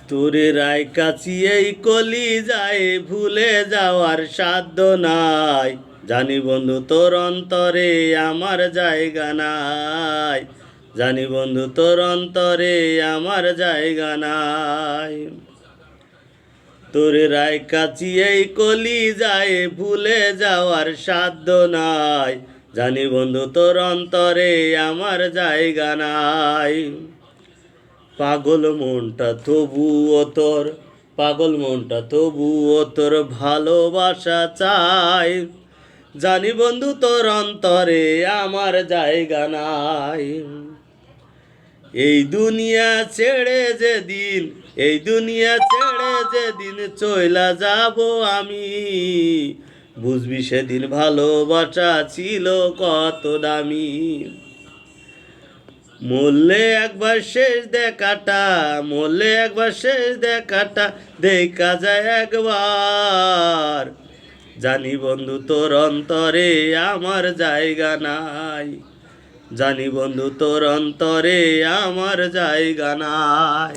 তোরে রায় কাছি এই কলি যায় ভুলে যাওয়ার সাধ্য নাই। জানি বন্ধু তোর অন্তরে আমার জায়গা নাই। জানি বন্ধু তোর অন্তরে আমার জায়গা নাই। তোরে রায় কাছি এই কলি যায় ভুলে যাওয়ার সাধ্য নাই। জানি বন্ধু তোর অন্তরে আমার জায়গা নাই। পাগল মনটা তবুও তোর, পাগল মনটা তবুও তোর ভালোবাসা চাই। জানি বন্ধু তোর অন্তরে আমার জায়গা নাই। এই দুনিয়া ছেড়ে যেদিন, এই দুনিয়া ছেড়ে যেদিন চইলা যাব আমি, বুঝবি সেদিন ভালোবাসা ছিল কত দামি। মরলে একবার শেষ দেখাটা, মরলে একবার শেষ দেখাটা দেখা যায় একবার। জানি বন্ধু তোর অন্তরে আমার জায়গা নাই। জানি বন্ধু তোর অন্তরে আমার জায়গা নাই।